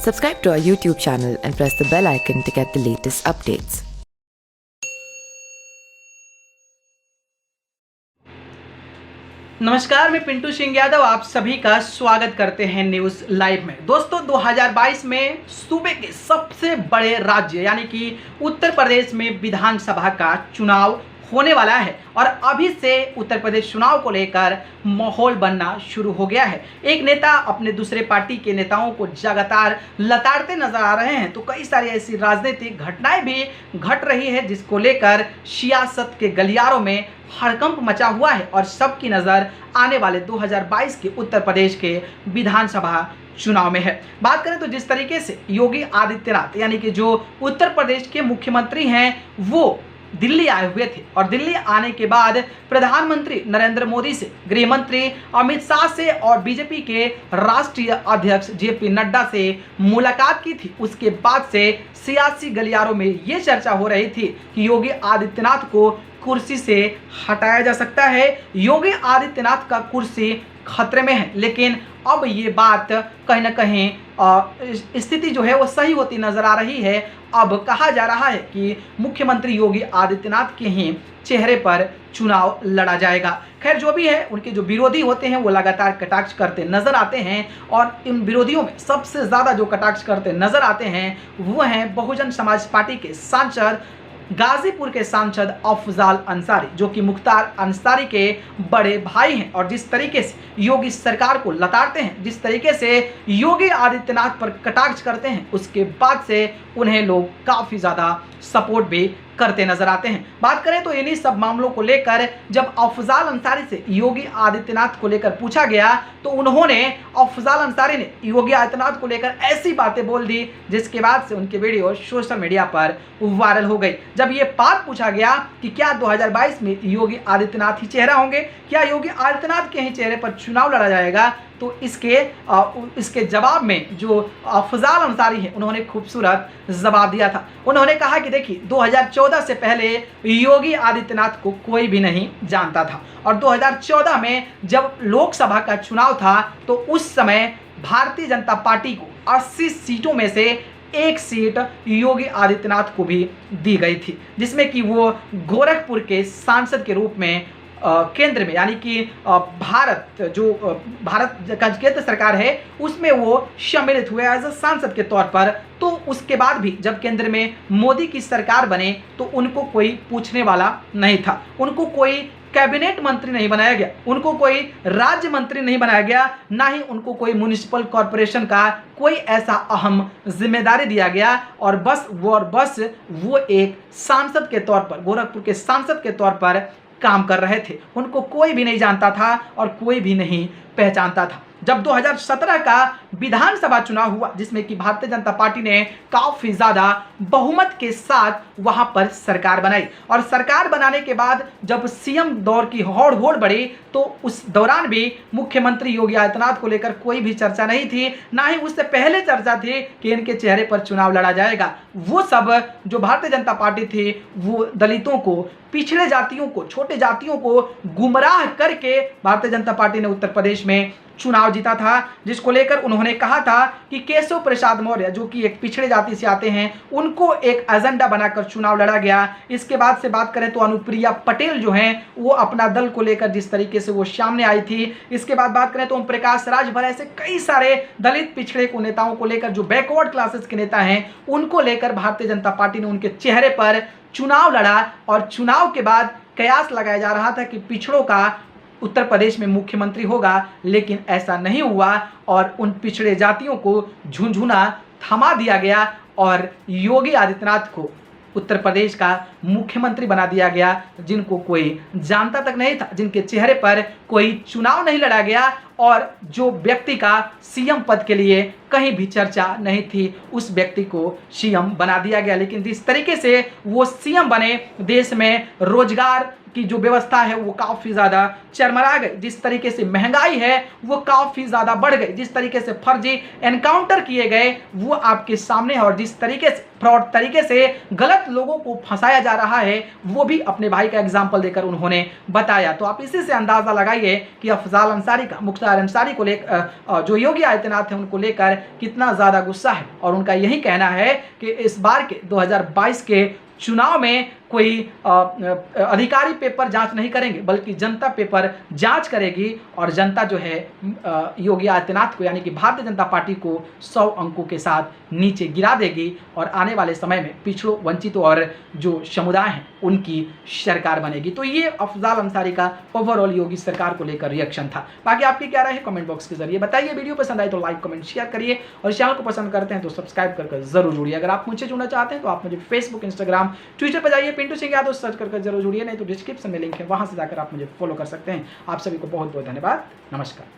Subscribe to our YouTube channel and press the bell icon to get the latest updates. नमस्कार, मैं पिंटू सिंह यादव आप सभी का स्वागत करते हैं न्यूज़ लाइव में। दोस्तों 2022 में सूबे के सबसे बड़े राज्य यानी कि उत्तर प्रदेश में विधानसभा का चुनाव होने वाला है और अभी से उत्तर प्रदेश चुनाव को लेकर माहौल बनना शुरू हो गया है। एक नेता अपने दूसरे पार्टी के नेताओं को लगातार लताड़ते नजर आ रहे हैं, तो कई सारी ऐसी राजनीतिक घटनाएं भी घट रही है जिसको लेकर सियासत के गलियारों में हड़कंप मचा हुआ है और सबकी नज़र आने वाले 2022 के उत्तर प्रदेश के विधानसभा चुनाव में है। बात करें तो जिस तरीके से योगी आदित्यनाथ यानी कि जो उत्तर प्रदेश के मुख्यमंत्री हैं वो दिल्ली आए हुए थे और दिल्ली आने के बाद प्रधानमंत्री नरेंद्र मोदी से, गृह मंत्री अमित शाह से और बीजेपी के राष्ट्रीय अध्यक्ष जेपी नड्डा से मुलाकात की थी। उसके बाद से सियासी गलियारों में ये चर्चा हो रही थी कि योगी आदित्यनाथ को कुर्सी से हटाया जा सकता है, योगी आदित्यनाथ का कुर्सी खतरे में है। लेकिन अब ये बात कहीं ना कहीं स्थिति जो है वो सही होती नजर आ रही है। अब कहा जा रहा है कि मुख्यमंत्री योगी आदित्यनाथ के ही चेहरे पर चुनाव लड़ा जाएगा। खैर जो भी है, उनके जो विरोधी होते हैं वो लगातार कटाक्ष करते नजर आते हैं और इन विरोधियों में सबसे ज़्यादा जो कटाक्ष करते नजर आते हैं वो हैं बहुजन समाज पार्टी के सांसद, गाजीपुर के सांसद अफजाल अंसारी, जो कि मुख्तार अंसारी के बड़े भाई हैं और जिस तरीके से योगी सरकार को लताड़ते हैं, जिस तरीके से योगी आदित्यनाथ पर कटाक्ष करते हैं, उसके बाद से उन्हें लोग काफ़ी ज़्यादा सपोर्ट भी करते नजर आते हैं। बात करें तो इन्हीं सब मामलों को लेकर जब अफजाल अंसारी से योगी आदित्यनाथ को लेकर पूछा गया तो उन्होंने, अफजाल अंसारी ने योगी आदित्यनाथ को लेकर ऐसी बातें बोल दी जिसके बाद से उनके वीडियो सोशल मीडिया पर वायरल हो गई। जब ये बात पूछा गया कि क्या 2022 में योगी आदित्यनाथ ही चेहरा होंगे, क्या योगी आदित्यनाथ के ही चेहरे पर चुनाव लड़ा जाएगा, तो इसके जवाब में जो अफजाल अंसारी हैं उन्होंने खूबसूरत जवाब दिया था। उन्होंने कहा कि देखिए 2014 से पहले योगी आदित्यनाथ को कोई भी नहीं जानता था और 2014 में जब लोकसभा का चुनाव था तो उस समय भारतीय जनता पार्टी को 80 सीटों में से एक सीट योगी आदित्यनाथ को भी दी गई थी, जिसमें कि वो गोरखपुर के सांसद के रूप में केंद्र में यानी कि भारत का केंद्र सरकार है उसमें वो सम्मिलित हुए एज अ सांसद के तौर पर। तो उसके बाद भी जब केंद्र में मोदी की सरकार बने तो उनको कोई पूछने वाला नहीं था, उनको कोई कैबिनेट मंत्री नहीं बनाया गया, उनको कोई राज्य मंत्री नहीं बनाया गया, ना ही उनको कोई म्युनिसिपल कॉरपोरेशन का कोई ऐसा अहम जिम्मेदारी दिया गया और बस वो एक सांसद के तौर पर, गोरखपुर के सांसद के तौर पर काम कर रहे थे। उनको कोई भी नहीं जानता था और कोई भी नहीं पहचानता था। जब 2017 का विधानसभा चुनाव हुआ जिसमें कि भारतीय जनता पार्टी ने काफ़ी ज़्यादा बहुमत के साथ वहां पर सरकार बनाई और सरकार बनाने के बाद जब सीएम दौर की होड़ बढ़ी तो उस दौरान भी मुख्यमंत्री योगी आदित्यनाथ को लेकर कोई भी चर्चा नहीं थी, ना ही उससे पहले चर्चा थी कि इनके चेहरे पर चुनाव लड़ा जाएगा। वो सब जो भारतीय जनता पार्टी थी वो दलितों को, पिछड़े जातियों को, छोटे जातियों को गुमराह करके भारतीय जनता पार्टी ने उत्तर प्रदेश में चुनाव जीता था, जिसको लेकर उन्होंने कहा था कि केशव प्रसाद मौर्य जो कि एक पिछड़े जाति से आते हैं उनको एक एजेंडा बनाकर चुनाव लड़ा गया। इसके बाद से बात करें तो अनुप्रिया पटेल जो हैं वो अपना दल को लेकर जिस तरीके से वो सामने आई थी। इसके बाद बात करें तो ओम प्रकाश राजभर, ऐसे कई सारे दलित पिछड़े को नेताओं को लेकर, जो बैकवर्ड क्लासेस के नेता हैं उनको लेकर भारतीय जनता पार्टी ने उनके चेहरे पर चुनाव लड़ा और चुनाव के बाद कयास लगाया जा रहा था कि पिछड़ों का उत्तर प्रदेश में मुख्यमंत्री होगा, लेकिन ऐसा नहीं हुआ और उन पिछड़े जातियों को झुंझुना थमा दिया गया और योगी आदित्यनाथ को उत्तर प्रदेश का मुख्यमंत्री बना दिया गया, जिनको कोई जानता तक नहीं था, जिनके चेहरे पर कोई चुनाव नहीं लड़ा गया और जो व्यक्ति का सीएम पद के लिए कहीं भी चर्चा नहीं थी उस व्यक्ति को सीएम बना दिया गया। लेकिन जिस तरीके से वो सीएम बने, देश में रोजगार की जो व्यवस्था है वो काफ़ी ज़्यादा चरमरा गई, जिस तरीके से महंगाई है वो काफ़ी ज़्यादा बढ़ गई, जिस तरीके से फर्जी एनकाउंटर किए गए वो आपके सामने है, और जिस तरीके से फ्रॉड तरीके से गलत लोगों को फंसाया जा रहा है वो भी अपने भाई का एग्जाम्पल देकर उन्होंने बताया। तो आप इसी से अंदाज़ा लगाइए कि अफजाल अंसारी का, मुख्तार अंसारी को लेकर, जो योगी आदित्यनाथ है उनको लेकर कितना ज़्यादा गुस्सा है, और उनका यही कहना है कि इस बार के 2022 के चुनाव में कोई अधिकारी पेपर जांच नहीं करेंगे, बल्कि जनता पेपर जांच करेगी, और जनता जो है योगी आदित्यनाथ को यानी कि भारतीय जनता पार्टी को 100 अंकों के साथ नीचे गिरा देगी, और आने वाले समय में पिछड़ों, वंचितों और जो समुदाय हैं उनकी सरकार बनेगी। तो ये अफजाल अंसारी का ओवरऑल योगी सरकार को लेकर रिएक्शन था। बाकी आपकी क्या राय है कमेंट बॉक्स के जरिए बताइए। वीडियो पसंद आए तो लाइक कमेंट शेयर करिए, और चैनल को पसंद करते हैं तो सब्सक्राइब कर जरूर जुड़िए। अगर आप मुझसे जुड़ना चाहते हैं तो आप मुझे फेसबुक, इंस्टाग्राम, ट्विटर पर जाइए, पिंटू सिंह यादव सर्च कर जरूर जुड़िए, नहीं तो डिस्क्रिप्शन में लिंक है, वहां से जाकर आप मुझे फॉलो कर सकते हैं। आप सभी को बहुत बहुत धन्यवाद। नमस्कार।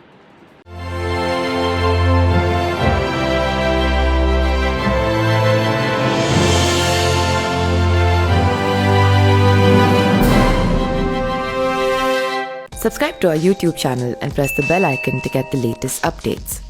Subscribe to our YouTube channel and press the bell icon to get the latest updates.